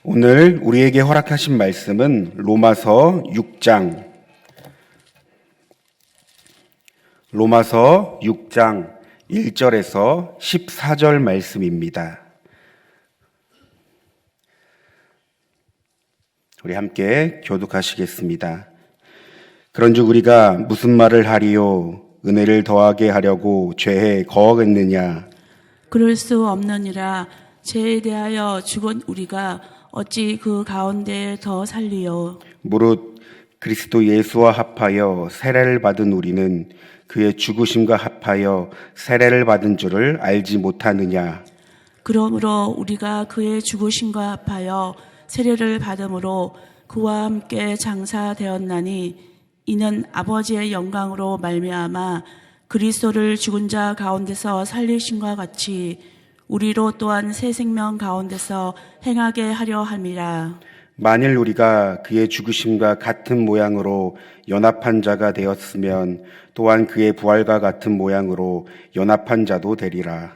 오늘 우리에게 허락하신 말씀은 로마서 6장 1절에서 14절 말씀입니다. 우리 함께 교독하시겠습니다. 그런즉 우리가 무슨 말을 하리요? 은혜를 더하게 하려고 죄에 거하겠느냐? 그럴 수 없느니라. 죄에 대하여 죽은 우리가 어찌 그 가운데 더 살리요? 무릇 그리스도 예수와 합하여 세례를 받은 우리는 그의 죽으심과 합하여 세례를 받은 줄을 알지 못하느냐? 그러므로 우리가 그의 죽으심과 합하여 세례를 받음으로 그와 함께 장사되었나니 이는 아버지의 영광으로 말미암아 그리스도를 죽은 자 가운데서 살리심과 같이 우리로 또한 새 생명 가운데서 행하게 하려 함이라. 만일 우리가 그의 죽으심과 같은 모양으로 연합한 자가 되었으면 또한 그의 부활과 같은 모양으로 연합한 자도 되리라.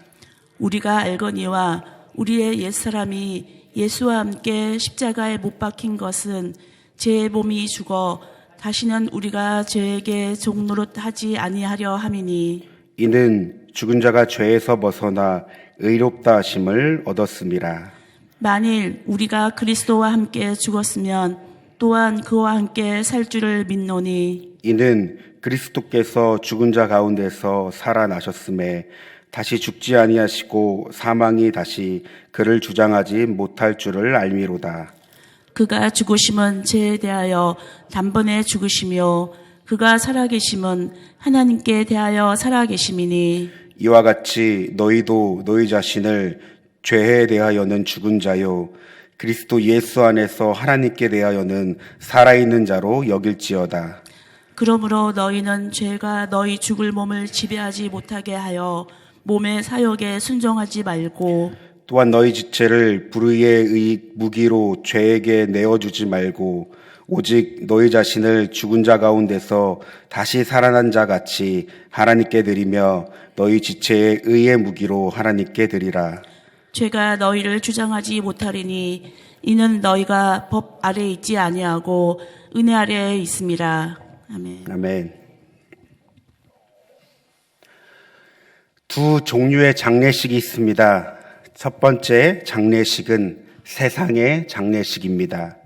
우리가 알거니와 우리의 옛사람이 예수와 함께 십자가에 못 박힌 것은 죄의 몸이 죽어 다시는 우리가 죄에게 종노릇하지 아니하려 함이니 이는 죽은 자가 죄에서 벗어나 의롭다 하심을 얻었음이라. 만일 우리가 그리스도와 함께 죽었으면 또한 그와 함께 살 줄을 믿노니 이는 그리스도께서 죽은 자 가운데서 살아나셨음에 다시 죽지 아니하시고 사망이 다시 그를 주장하지 못할 줄을 알미로다. 그가 죽으심은 죄에 대하여 단번에 죽으시며 그가 살아계심은 하나님께 대하여 살아계심이니 이와 같이 너희도 너희 자신을 죄에 대하여는 죽은 자요 그리스도 예수 안에서 하나님께 대하여는 살아있는 자로 여길지어다. 그러므로 너희는 죄가 너희 죽을 몸을 지배하지 못하게 하여 몸의 사욕에 순종하지 말고 또한 너희 지체를 불의의 무기로 죄에게 내어주지 말고 오직 너희 자신을 죽은 자 가운데서 다시 살아난 자 같이 하나님께 드리며 너희 지체의 의의 무기로 하나님께 드리라. 죄가 너희를 주장하지 못하리니 이는 너희가 법 아래에 있지 아니하고 은혜 아래에 있음이라. 아멘. 아멘. 두 종류의 장례식이 있습니다. 첫 번째 장례식은 세상의 장례식입니다.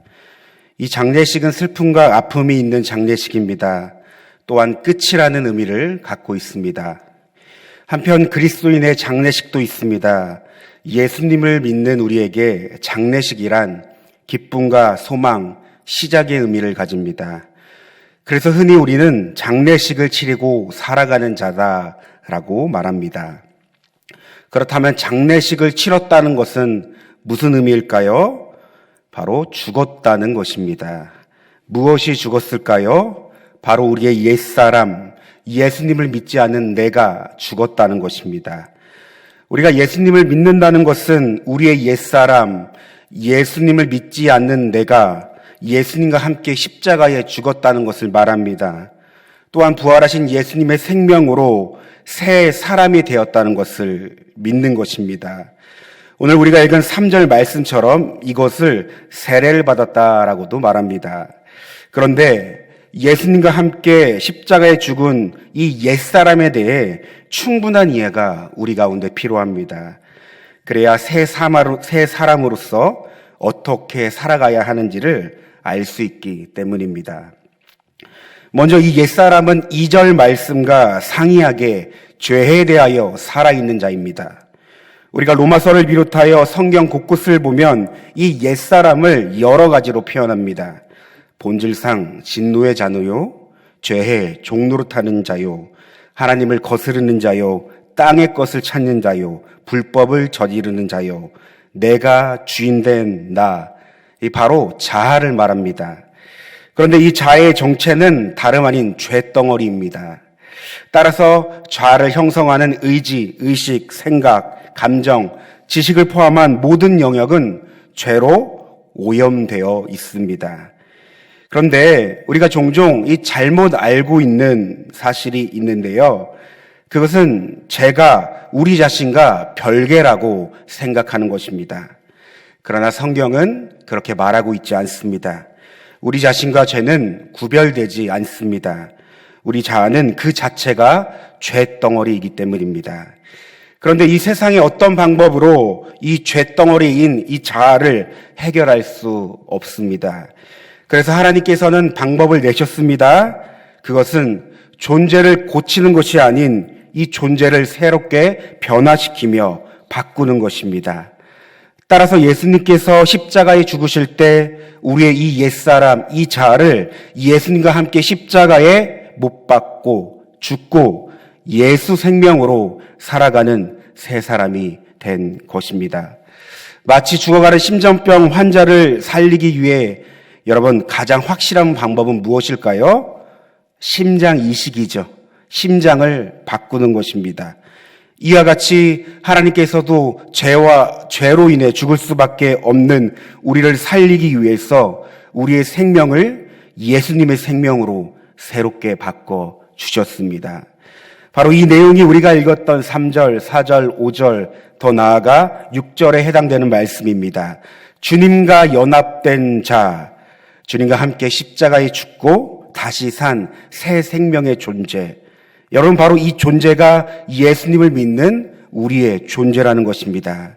이 장례식은 슬픔과 아픔이 있는 장례식입니다. 또한 끝이라는 의미를 갖고 있습니다. 한편 그리스도인의 장례식도 있습니다. 예수님을 믿는 우리에게 장례식이란 기쁨과 소망, 시작의 의미를 가집니다. 그래서 흔히 우리는 장례식을 치르고 살아가는 자다라고 말합니다. 그렇다면 장례식을 치렀다는 것은 무슨 의미일까요? 바로 죽었다는 것입니다. 무엇이 죽었을까요? 바로 우리의 옛사람, 예수님을 믿지 않는 내가 죽었다는 것입니다. 우리가 예수님을 믿는다는 것은 우리의 옛사람, 예수님을 믿지 않는 내가 예수님과 함께 십자가에 죽었다는 것을 말합니다. 또한 부활하신 예수님의 생명으로 새 사람이 되었다는 것을 믿는 것입니다. 오늘 우리가 읽은 3절 말씀처럼 이것을 세례를 받았다라고도 말합니다. 그런데 예수님과 함께 십자가에 죽은 이 옛사람에 대해 충분한 이해가 우리 가운데 필요합니다. 그래야 새 사람으로서 어떻게 살아가야 하는지를 알 수 있기 때문입니다. 먼저 이 옛사람은 2절 말씀과 상이하게 죄에 대하여 살아있는 자입니다. 우리가 로마서를 비롯하여 성경 곳곳을 보면 이 옛사람을 여러 가지로 표현합니다. 본질상 진노의 자녀요, 죄에 종노릇하는 자요, 하나님을 거스르는 자요, 땅의 것을 찾는 자요, 불법을 저지르는 자요, 내가 주인된 나, 이 바로 자아를 말합니다. 그런데 이 자아의 정체는 다름 아닌 죄덩어리입니다. 따라서 자아를 형성하는 의지, 의식, 생각, 감정, 지식을 포함한 모든 영역은 죄로 오염되어 있습니다. 그런데 우리가 종종 이 잘못 알고 있는 사실이 있는데요. 그것은 죄가 우리 자신과 별개라고 생각하는 것입니다. 그러나 성경은 그렇게 말하고 있지 않습니다. 우리 자신과 죄는 구별되지 않습니다. 우리 자아는 그 자체가 죄덩어리이기 때문입니다. 그런데 이 세상의 어떤 방법으로 이 죄덩어리인 이 자아를 해결할 수 없습니다. 그래서 하나님께서는 방법을 내셨습니다. 그것은 존재를 고치는 것이 아닌 이 존재를 새롭게 변화시키며 바꾸는 것입니다. 따라서 예수님께서 십자가에 죽으실 때 우리의 이 옛사람, 이 자아를 예수님과 함께 십자가에 못 박고 죽고 예수 생명으로 살아가는 새 사람이 된 것입니다. 마치 죽어가는 심장병 환자를 살리기 위해 여러분 가장 확실한 방법은 무엇일까요? 심장 이식이죠. 심장을 바꾸는 것입니다. 이와 같이 하나님께서도 죄로 인해 죽을 수밖에 없는 우리를 살리기 위해서 우리의 생명을 예수님의 생명으로 새롭게 바꿔 주셨습니다. 바로 이 내용이 우리가 읽었던 3절, 4절, 5절, 더 나아가 6절에 해당되는 말씀입니다. 주님과 연합된 자, 주님과 함께 십자가에 죽고 다시 산 새 생명의 존재. 여러분, 바로 이 존재가 예수님을 믿는 우리의 존재라는 것입니다.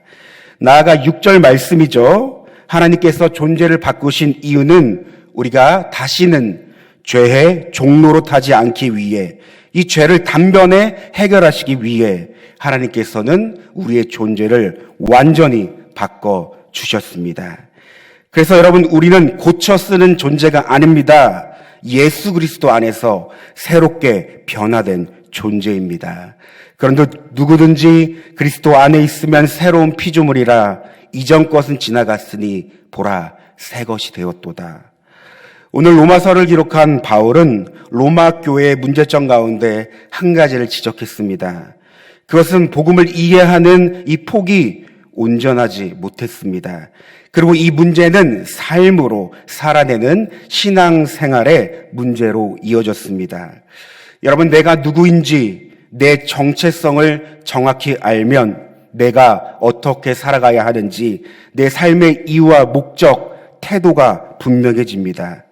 나아가 6절 말씀이죠. 하나님께서 존재를 바꾸신 이유는 우리가 다시는 죄의 종로로 타지 않기 위해, 이 죄를 단번에 해결하시기 위해 하나님께서는 우리의 존재를 완전히 바꿔 주셨습니다. 그래서 여러분, 우리는 고쳐 쓰는 존재가 아닙니다. 예수 그리스도 안에서 새롭게 변화된 존재입니다. 그런데 누구든지 그리스도 안에 있으면 새로운 피조물이라 이전 것은 지나갔으니 보라 새 것이 되었도다. 오늘 로마서를 기록한 바울은 로마 교회의 문제점 가운데 한 가지를 지적했습니다. 그것은 복음을 이해하는 이 폭이 온전하지 못했습니다. 그리고 이 문제는 삶으로 살아내는 신앙생활의 문제로 이어졌습니다. 여러분, 내가 누구인지 내 정체성을 정확히 알면 내가 어떻게 살아가야 하는지 내 삶의 이유와 목적, 태도가 분명해집니다.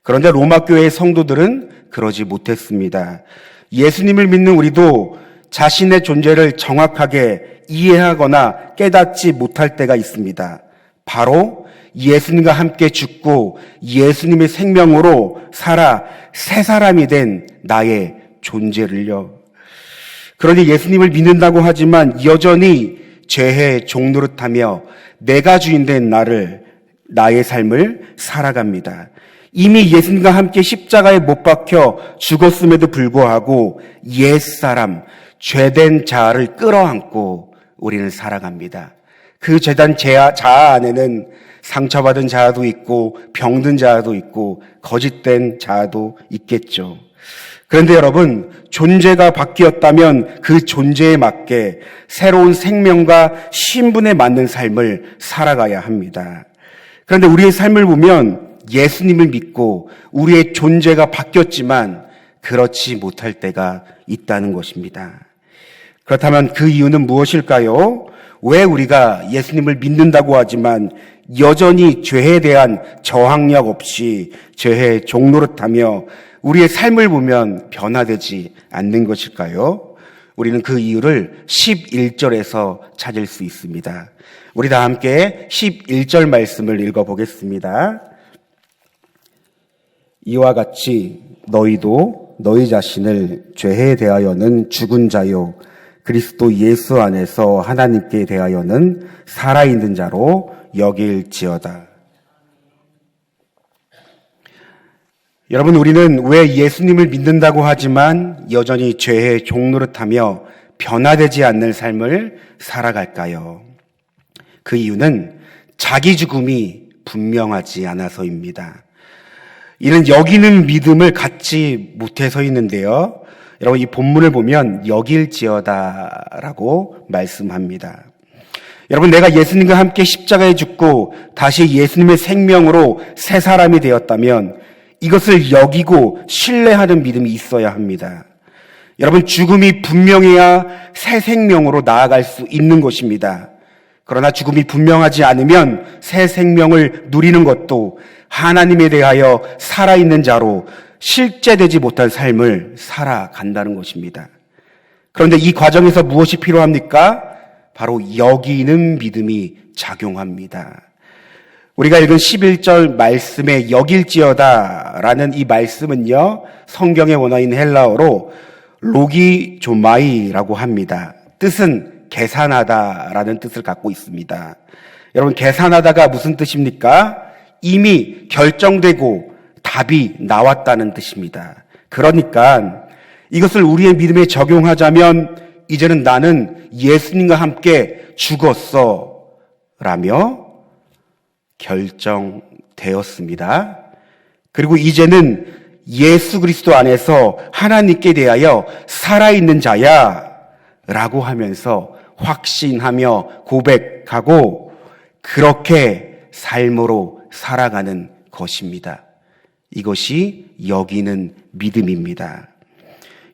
그런데 로마교회의 성도들은 그러지 못했습니다. 예수님을 믿는 우리도 자신의 존재를 정확하게 이해하거나 깨닫지 못할 때가 있습니다. 바로 예수님과 함께 죽고 예수님의 생명으로 살아 새 사람이 된 나의 존재를요. 그러니 예수님을 믿는다고 하지만 여전히 죄의 종노릇하며 내가 주인된 나의 삶을 살아갑니다. 이미 예수님과 함께 십자가에 못 박혀 죽었음에도 불구하고 옛사람, 죄된 자아를 끌어안고 우리는 살아갑니다. 그 죄된 자아 안에는 상처받은 자아도 있고 병든 자아도 있고 거짓된 자아도 있겠죠. 그런데 여러분, 존재가 바뀌었다면 그 존재에 맞게 새로운 생명과 신분에 맞는 삶을 살아가야 합니다. 그런데 우리의 삶을 보면 예수님을 믿고 우리의 존재가 바뀌었지만 그렇지 못할 때가 있다는 것입니다. 그렇다면 그 이유는 무엇일까요? 왜 우리가 예수님을 믿는다고 하지만 여전히 죄에 대한 저항력 없이 죄의 종노릇하며 우리의 삶을 보면 변화되지 않는 것일까요? 우리는 그 이유를 11절에서 찾을 수 있습니다. 우리 다 함께 11절 말씀을 읽어보겠습니다. 이와 같이 너희도 너희 자신을 죄에 대하여는 죽은 자요 그리스도 예수 안에서 하나님께 대하여는 살아있는 자로 여길지어다. 여러분, 우리는 왜 예수님을 믿는다고 하지만 여전히 죄의 종노릇하며 변화되지 않는 삶을 살아갈까요? 그 이유는 자기 죽음이 분명하지 않아서입니다. 이는 여기는 믿음을 갖지 못해서 있는데요. 여러분, 이 본문을 보면 여길지어다라고 말씀합니다. 여러분, 내가 예수님과 함께 십자가에 죽고 다시 예수님의 생명으로 새 사람이 되었다면 이것을 여기고 신뢰하는 믿음이 있어야 합니다. 여러분, 죽음이 분명해야 새 생명으로 나아갈 수 있는 것입니다. 그러나 죽음이 분명하지 않으면 새 생명을 누리는 것도 하나님에 대하여 살아있는 자로 실제되지 못한 삶을 살아간다는 것입니다. 그런데 이 과정에서 무엇이 필요합니까? 바로 여기는 믿음이 작용합니다. 우리가 읽은 11절 말씀에 여길지어다라는 이 말씀은요, 성경의 원어인 헬라어로 로기조마이라고 합니다. 뜻은 계산하다라는 뜻을 갖고 있습니다. 여러분, 계산하다가 무슨 뜻입니까? 이미 결정되고 답이 나왔다는 뜻입니다. 그러니까 이것을 우리의 믿음에 적용하자면 이제는 나는 예수님과 함께 죽었어 라며 결정되었습니다. 그리고 이제는 예수 그리스도 안에서 하나님께 대하여 살아있는 자야 라고 하면서 확신하며 고백하고 그렇게 삶으로 살아가는 것입니다. 이것이 여기는 믿음입니다.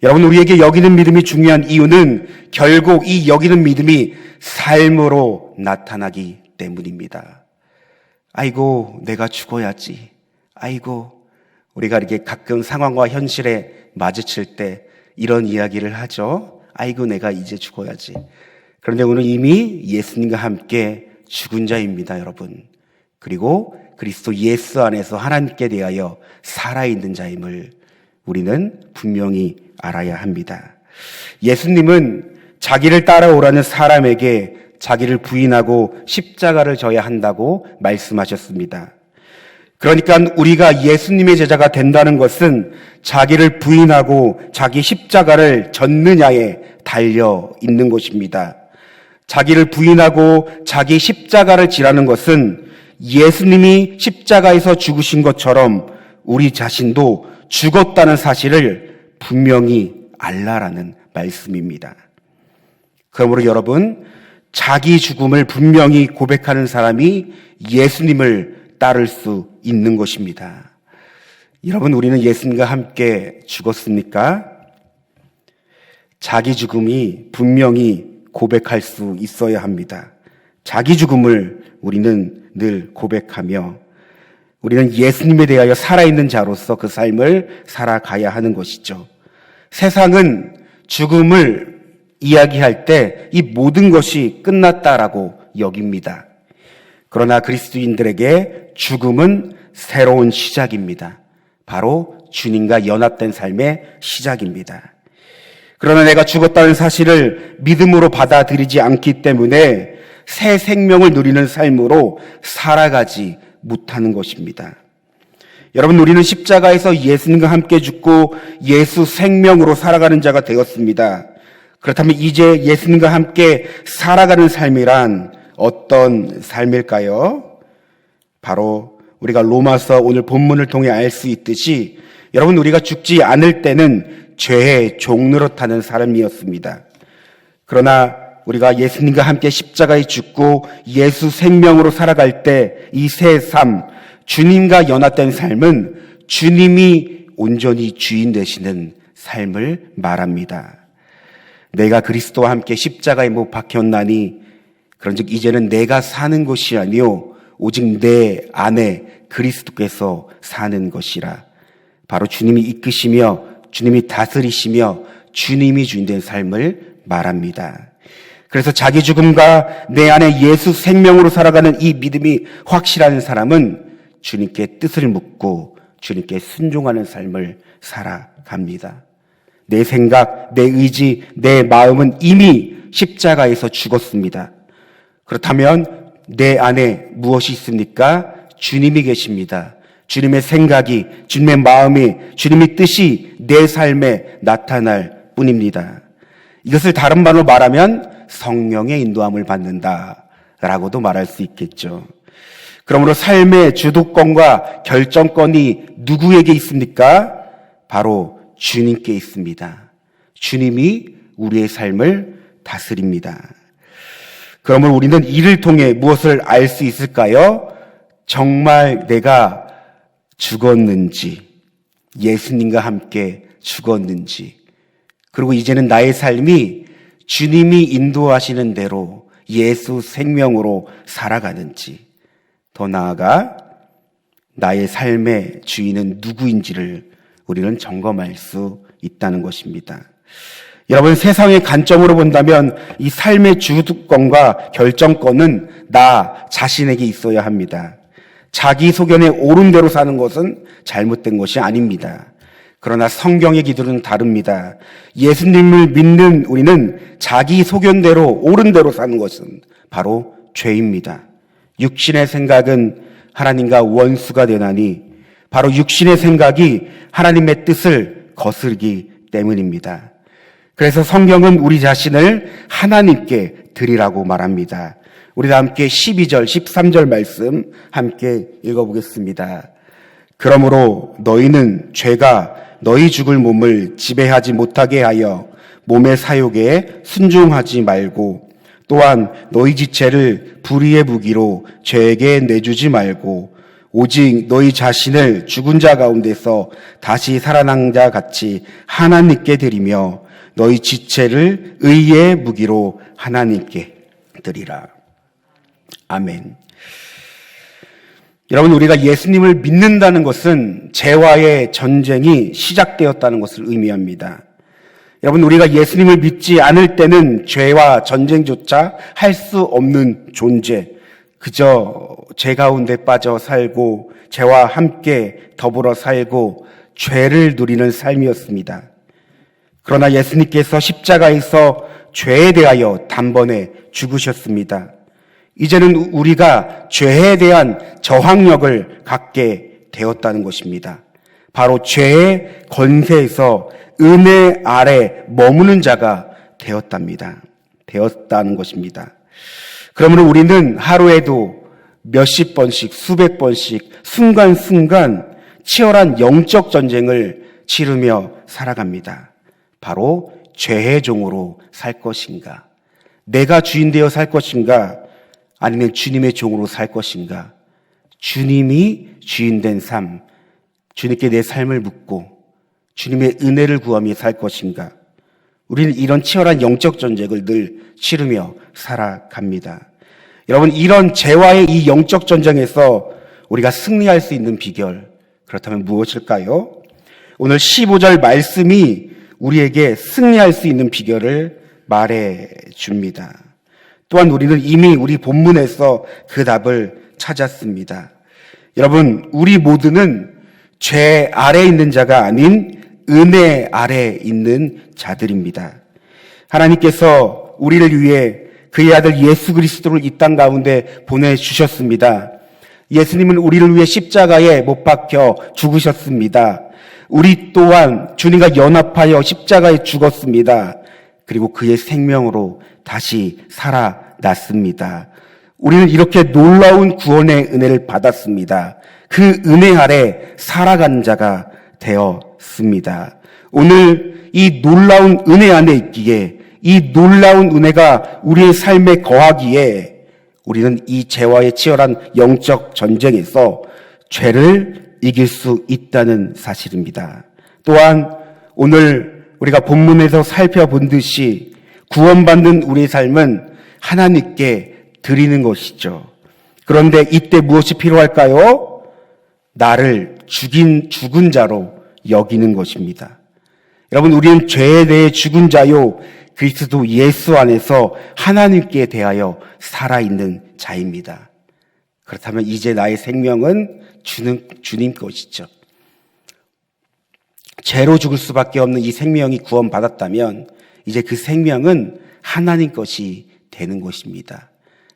여러분, 우리에게 여기는 믿음이 중요한 이유는 결국 이 여기는 믿음이 삶으로 나타나기 때문입니다. 아이고, 내가 죽어야지. 아이고, 우리가 이렇게 가끔 상황과 현실에 마주칠 때 이런 이야기를 하죠. 아이고, 내가 이제 죽어야지. 그런데 오늘 이미 예수님과 함께 죽은 자입니다, 여러분. 그리고 그리스도 예수 안에서 하나님께 대하여 살아있는 자임을 우리는 분명히 알아야 합니다. 예수님은 자기를 따라오라는 사람에게 자기를 부인하고 십자가를 져야 한다고 말씀하셨습니다. 그러니까 우리가 예수님의 제자가 된다는 것은 자기를 부인하고 자기 십자가를 졌느냐에 달려 있는 것입니다. 자기를 부인하고 자기 십자가를 지라는 것은 예수님이 십자가에서 죽으신 것처럼 우리 자신도 죽었다는 사실을 분명히 알라라는 말씀입니다. 그러므로 여러분, 자기 죽음을 분명히 고백하는 사람이 예수님을 따를 수 있는 것입니다. 여러분, 우리는 예수님과 함께 죽었습니까? 자기 죽음이 분명히 고백할 수 있어야 합니다. 자기 죽음을 우리는 늘 고백하며 우리는 예수님에 대하여 살아있는 자로서 그 삶을 살아가야 하는 것이죠. 세상은 죽음을 이야기할 때 이 모든 것이 끝났다라고 여깁니다. 그러나 그리스도인들에게 죽음은 새로운 시작입니다. 바로 주님과 연합된 삶의 시작입니다. 그러나 내가 죽었다는 사실을 믿음으로 받아들이지 않기 때문에 새 생명을 누리는 삶으로 살아가지 못하는 것입니다. 여러분, 우리는 십자가에서 예수님과 함께 죽고 예수 생명으로 살아가는 자가 되었습니다. 그렇다면 이제 예수님과 함께 살아가는 삶이란 어떤 삶일까요? 바로 우리가 로마서 오늘 본문을 통해 알 수 있듯이 여러분, 우리가 죽지 않을 때는 죄의 종노릇하는 삶이었습니다. 그러나 우리가 예수님과 함께 십자가에 죽고 예수 생명으로 살아갈 때 이 새 삶, 주님과 연합된 삶은 주님이 온전히 주인 되시는 삶을 말합니다. 내가 그리스도와 함께 십자가에 못 박혔나니 그런즉 이제는 내가 사는 것이 아니요 오직 내 안에 그리스도께서 사는 것이라. 바로 주님이 이끄시며 주님이 다스리시며 주님이 주인된 삶을 말합니다. 그래서 자기 죽음과 내 안에 예수 생명으로 살아가는 이 믿음이 확실한 사람은 주님께 뜻을 묻고 주님께 순종하는 삶을 살아갑니다. 내 생각, 내 의지, 내 마음은 이미 십자가에서 죽었습니다. 그렇다면 내 안에 무엇이 있습니까? 주님이 계십니다. 주님의 생각이, 주님의 마음이, 주님의 뜻이 내 삶에 나타날 뿐입니다. 이것을 다른 말로 말하면 성령의 인도함을 받는다라고도 말할 수 있겠죠. 그러므로 삶의 주도권과 결정권이 누구에게 있습니까? 바로 주님께 있습니다. 주님이 우리의 삶을 다스립니다. 그러므로 우리는 이를 통해 무엇을 알 수 있을까요? 정말 내가 죽었는지, 예수님과 함께 죽었는지, 그리고 이제는 나의 삶이 주님이 인도하시는 대로 예수 생명으로 살아가는지, 더 나아가 나의 삶의 주인은 누구인지를 우리는 점검할 수 있다는 것입니다. 여러분, 세상의 관점으로 본다면 이 삶의 주도권과 결정권은 나 자신에게 있어야 합니다. 자기 소견에 옳은 대로 사는 것은 잘못된 것이 아닙니다. 그러나 성경의 기도는 다릅니다. 예수님을 믿는 우리는 자기 소견대로 옳은 대로 사는 것은 바로 죄입니다. 육신의 생각은 하나님과 원수가 되나니 바로 육신의 생각이 하나님의 뜻을 거스르기 때문입니다. 그래서 성경은 우리 자신을 하나님께 드리라고 말합니다. 우리 다 함께 12절, 13절 말씀 함께 읽어보겠습니다. 그러므로 너희는 죄가 너희 죽을 몸을 지배하지 못하게 하여 몸의 사욕에 순종하지 말고, 또한 너희 지체를 불의의 무기로 죄에게 내주지 말고, 오직 너희 자신을 죽은 자 가운데서 다시 살아난 자 같이 하나님께 드리며 너희 지체를 의의 무기로 하나님께 드리라. 아멘. 여러분, 우리가 예수님을 믿는다는 것은 죄와의 전쟁이 시작되었다는 것을 의미합니다. 여러분, 우리가 예수님을 믿지 않을 때는 죄와 전쟁조차 할 수 없는 존재, 그저 죄 가운데 빠져 살고 죄와 함께 더불어 살고 죄를 누리는 삶이었습니다. 그러나 예수님께서 십자가에서 죄에 대하여 단번에 죽으셨습니다. 이제는 우리가 죄에 대한 저항력을 갖게 되었다는 것입니다. 바로 죄의 권세에서 은혜 아래 머무는 자가 되었다는 것입니다. 그러므로 우리는 하루에도 몇십 번씩, 수백 번씩, 순간순간 치열한 영적 전쟁을 치르며 살아갑니다. 바로 죄의 종으로 살 것인가? 내가 주인 되어 살 것인가? 아니면 주님의 종으로 살 것인가? 주님이 주인 된 삶, 주님께 내 삶을 묻고 주님의 은혜를 구하며 살 것인가? 우리는 이런 치열한 영적 전쟁을 늘 치르며 살아갑니다. 여러분, 이런 죄와의 이 영적 전쟁에서 우리가 승리할 수 있는 비결, 그렇다면 무엇일까요? 오늘 15절 말씀이 우리에게 승리할 수 있는 비결을 말해 줍니다. 또한 우리는 이미 우리 본문에서 그 답을 찾았습니다. 여러분, 우리 모두는 죄 아래에 있는 자가 아닌 은혜 아래에 있는 자들입니다. 하나님께서 우리를 위해 그의 아들 예수 그리스도를 이 땅 가운데 보내주셨습니다. 예수님은 우리를 위해 십자가에 못 박혀 죽으셨습니다. 우리 또한 주님과 연합하여 십자가에 죽었습니다. 그리고 그의 생명으로 다시 살아났습니다. 우리는 이렇게 놀라운 구원의 은혜를 받았습니다. 그 은혜 아래 살아간 자가 되었습니다. 오늘 이 놀라운 은혜 안에 있기에, 이 놀라운 은혜가 우리의 삶에 거하기에 우리는 이 죄와의 치열한 영적 전쟁에서 죄를 이길 수 있다는 사실입니다. 또한 오늘 우리가 본문에서 살펴본 듯이 구원받는 우리의 삶은 하나님께 드리는 것이죠. 그런데 이때 무엇이 필요할까요? 나를 죽은 자로 여기는 것입니다. 여러분, 우리는 죄에 대해 죽은 자요, 그리스도 예수 안에서 하나님께 대하여 살아있는 자입니다. 그렇다면 이제 나의 생명은 주님 것이죠. 죄로 죽을 수밖에 없는 이 생명이 구원받았다면 이제 그 생명은 하나님 것이 되는 것입니다.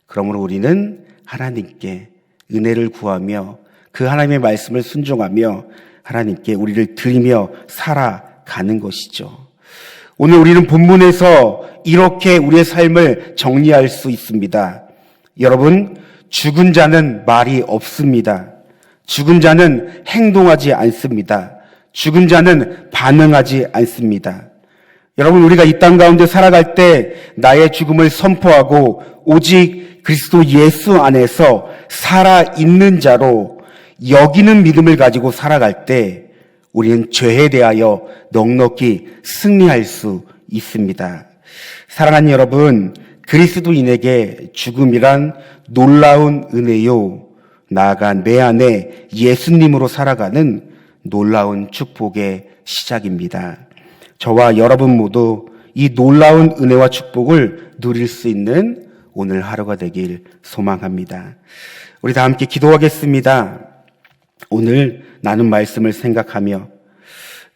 그러므로 우리는 하나님께 은혜를 구하며 그 하나님의 말씀을 순종하며 하나님께 우리를 드리며 살아가는 것이죠. 오늘 우리는 본문에서 이렇게 우리의 삶을 정리할 수 있습니다. 여러분, 죽은 자는 말이 없습니다. 죽은 자는 행동하지 않습니다. 죽은 자는 반응하지 않습니다. 여러분, 우리가 이 땅 가운데 살아갈 때 나의 죽음을 선포하고 오직 그리스도 예수 안에서 살아있는 자로 여기는 믿음을 가지고 살아갈 때 우리는 죄에 대하여 넉넉히 승리할 수 있습니다. 사랑하는 여러분, 그리스도인에게 죽음이란 놀라운 은혜요, 나아가 내 안에 예수님으로 살아가는 놀라운 축복의 시작입니다. 저와 여러분 모두 이 놀라운 은혜와 축복을 누릴 수 있는 오늘 하루가 되길 소망합니다. 우리 다 함께 기도하겠습니다. 오늘 나눈 말씀을 생각하며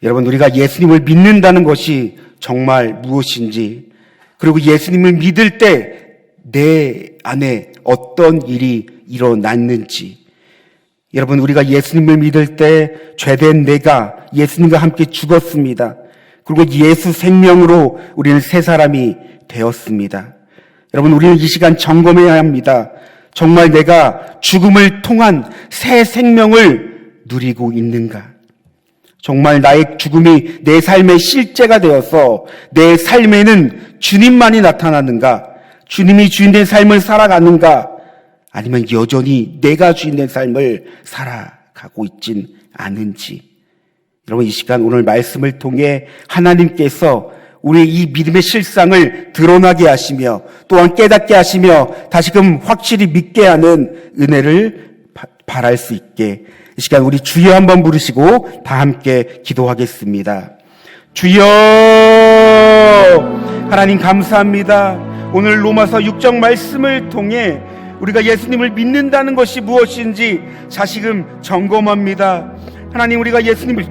여러분, 우리가 예수님을 믿는다는 것이 정말 무엇인지, 그리고 예수님을 믿을 때 내 안에 어떤 일이 일어났는지, 여러분, 우리가 예수님을 믿을 때 죄된 내가 예수님과 함께 죽었습니다. 그리고 예수 생명으로 우리는 새 사람이 되었습니다. 여러분, 우리는 이 시간 점검해야 합니다. 정말 내가 죽음을 통한 새 생명을 누리고 있는가? 정말 나의 죽음이 내 삶의 실제가 되어서 내 삶에는 주님만이 나타나는가? 주님이 주인된 삶을 살아가는가? 아니면 여전히 내가 주인된 삶을 살아가고 있진 않은지. 여러분, 이 시간 오늘 말씀을 통해 하나님께서 우리의 이 믿음의 실상을 드러나게 하시며 또한 깨닫게 하시며 다시금 확실히 믿게 하는 은혜를 바랄 수 있게, 이 시간 우리 주여 한번 부르시고 다 함께 기도하겠습니다. 주여, 하나님 감사합니다. 오늘 로마서 6장 말씀을 통해 우리가 예수님을 믿는다는 것이 무엇인지 다시금 점검합니다. 하나님, 우리가 예수님을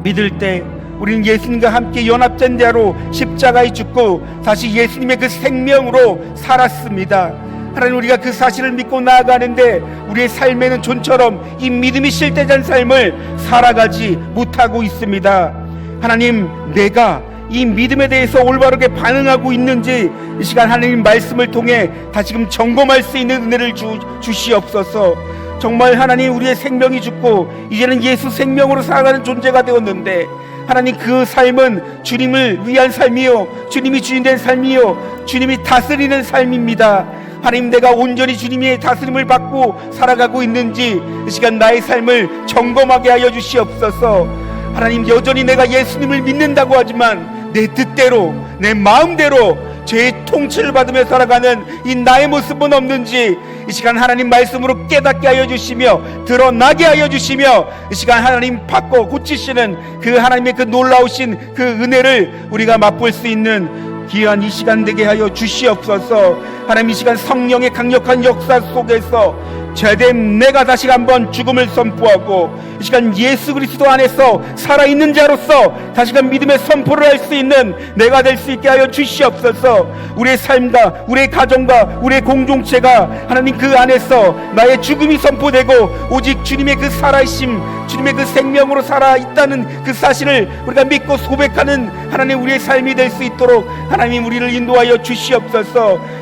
믿을 때 우리는 예수님과 함께 연합된 대로 십자가에 죽고 다시 예수님의 그 생명으로 살았습니다. 하나님, 우리가 그 사실을 믿고 나아가는데 우리의 삶에는 좀처럼 이 믿음이 실제된 삶을 살아가지 못하고 있습니다. 하나님, 내가 이 믿음에 대해서 올바르게 반응하고 있는지 이 시간 하나님 말씀을 통해 다시금 점검할 수 있는 은혜를 주시옵소서. 정말 하나님, 우리의 생명이 죽고 이제는 예수 생명으로 살아가는 존재가 되었는데 하나님, 그 삶은 주님을 위한 삶이요, 주님이 주인된 삶이요, 주님이 다스리는 삶입니다. 하나님, 내가 온전히 주님의 다스림을 받고 살아가고 있는지 이 시간 나의 삶을 점검하게 하여 주시옵소서. 하나님, 여전히 내가 예수님을 믿는다고 하지만 내 뜻대로, 내 마음대로 죄의 통치를 받으며 살아가는 이 나의 모습은 없는지 이 시간 하나님 말씀으로 깨닫게 하여 주시며 드러나게 하여 주시며 이 시간 하나님 바꿔 고치시는 그 하나님의 그 놀라우신 그 은혜를 우리가 맛볼 수 있는 귀한 이 시간 되게 하여 주시옵소서. 하나님, 이 시간 성령의 강력한 역사 속에서 죄된 내가 다시 한번 죽음을 선포하고 이 시간 예수 그리스도 안에서 살아있는 자로서 다시금 믿음의 선포를 할 수 있는 내가 될 수 있게 하여 주시옵소서. 우리의 삶과 우리의 가정과 우리의 공동체가 하나님 그 안에서 나의 죽음이 선포되고 오직 주님의 그 살아있심, 주님의 그 생명으로 살아있다는 그 사실을 우리가 믿고 고백하는 하나님 우리의 삶이 될 수 있도록 하나님 우리를 인도하여 주시옵소서.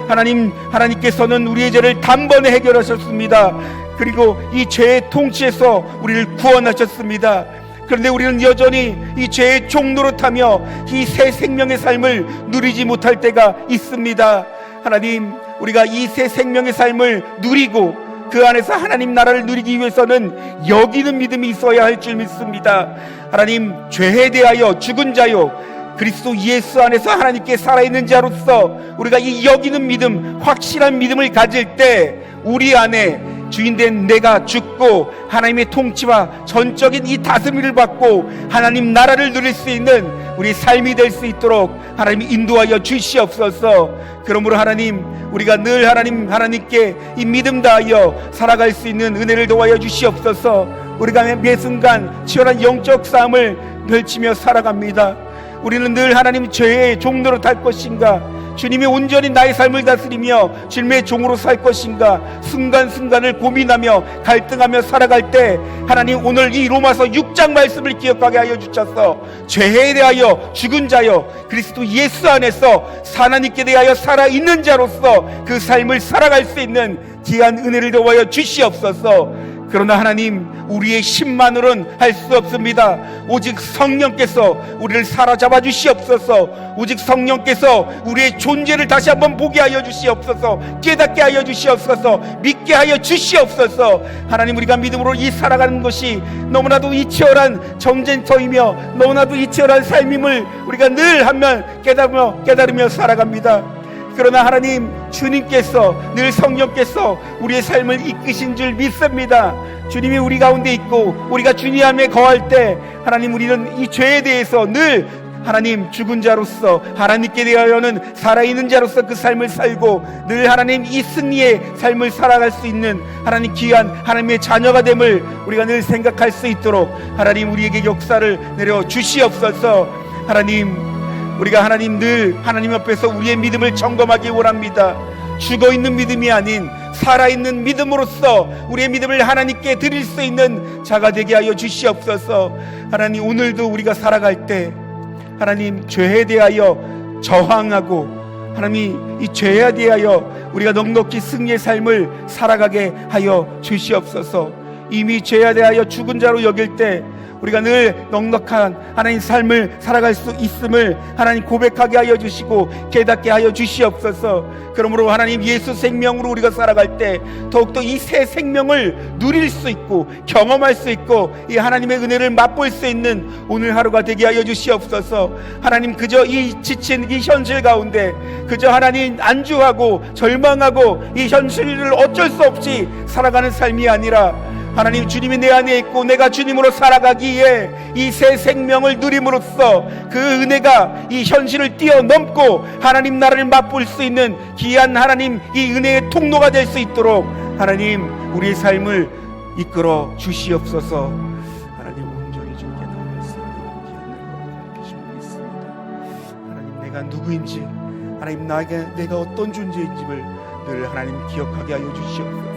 하나님께서는 우리의 죄를 단번에 해결하셨습니다. 그리고 이 죄의 통치에서 우리를 구원하셨습니다. 그런데 우리는 여전히 이 죄의 종노릇하며 이 새 생명의 삶을 누리지 못할 때가 있습니다. 하나님, 우리가 이 새 생명의 삶을 누리고 그 안에서 하나님 나라를 누리기 위해서는 여기는 믿음이 있어야 할 줄 믿습니다. 하나님, 죄에 대하여 죽은 자요, 그리스도 예수 안에서 하나님께 살아있는 자로서 우리가 이 여기는 믿음, 확실한 믿음을 가질 때 우리 안에 주인된 내가 죽고 하나님의 통치와 전적인 이 다스림을 받고 하나님 나라를 누릴 수 있는 우리 삶이 될 수 있도록 하나님이 인도하여 주시옵소서. 그러므로 하나님, 우리가 늘 하나님께 이 믿음 다하여 살아갈 수 있는 은혜를 도와여 주시옵소서. 우리가 매 순간 치열한 영적 싸움을 펼치며 살아갑니다. 우리는 늘 하나님 죄의 종로로 탈 것인가, 주님이 온전히 나의 삶을 다스리며 주님의 종으로 살 것인가, 순간순간을 고민하며 갈등하며 살아갈 때 하나님 오늘 이 로마서 6장 말씀을 기억하게 하여 주셔서 죄에 대하여 죽은 자여 그리스도 예수 안에서 하나님께 대하여 살아있는 자로서 그 삶을 살아갈 수 있는 귀한 은혜를 도와여 주시옵소서. 그러나 하나님, 우리의 힘만으로는 할 수 없습니다. 오직 성령께서 우리를 사로잡아 주시옵소서. 오직 성령께서 우리의 존재를 다시 한번 보게 하여 주시옵소서. 깨닫게 하여 주시옵소서. 믿게 하여 주시옵소서. 하나님, 우리가 믿음으로 이 살아가는 것이 너무나도 이 치열한 전쟁터이며 너무나도 이 치열한 삶임을 우리가 늘 하면 깨달으며 살아갑니다. 그러나 하나님, 주님께서, 늘 성령께서 우리의 삶을 이끄신 줄 믿습니다. 주님이 우리 가운데 있고 우리가 주님 안에 거할 때 하나님, 우리는 이 죄에 대해서 늘 하나님, 죽은 자로서 하나님께 대하여는 살아있는 자로서 그 삶을 살고 늘 하나님, 이 승리의 삶을 살아갈 수 있는 하나님, 귀한 하나님의 자녀가 됨을 우리가 늘 생각할 수 있도록 하나님, 우리에게 역사를 내려 주시옵소서. 하나님, 우리가 하나님, 늘 하나님 앞에서 우리의 믿음을 점검하기 원합니다. 죽어있는 믿음이 아닌 살아있는 믿음으로써 우리의 믿음을 하나님께 드릴 수 있는 자가 되게 하여 주시옵소서. 하나님, 오늘도 우리가 살아갈 때 하나님, 죄에 대하여 저항하고 하나님, 이 죄에 대하여 우리가 넉넉히 승리의 삶을 살아가게 하여 주시옵소서. 이미 죄에 대하여 죽은 자로 여길 때 우리가 늘 넉넉한 하나님 삶을 살아갈 수 있음을 하나님 고백하게 하여 주시고 깨닫게 하여 주시옵소서. 그러므로 하나님, 예수 생명으로 우리가 살아갈 때 더욱더 이 새 생명을 누릴 수 있고 경험할 수 있고 이 하나님의 은혜를 맛볼 수 있는 오늘 하루가 되게 하여 주시옵소서. 하나님, 그저 이 지친 이 현실 가운데 그저 하나님 안주하고 절망하고 이 현실을 어쩔 수 없이 살아가는 삶이 아니라 하나님, 주님이 내 안에 있고 내가 주님으로 살아가기에 이 새 생명을 누림으로써 그 은혜가 이 현실을 뛰어넘고 하나님 나라를 맛볼 수 있는 귀한 하나님, 이 은혜의 통로가 될 수 있도록 하나님, 우리의 삶을 이끌어 주시옵소서. 하나님, 온전히 주께 나갈 수 있는 귀한 은혜로 가르치시고 있습니다. 하나님, 내가 누구인지, 하나님, 내가 어떤 존재인지를 늘 하나님 기억하게 하여 주시옵소서.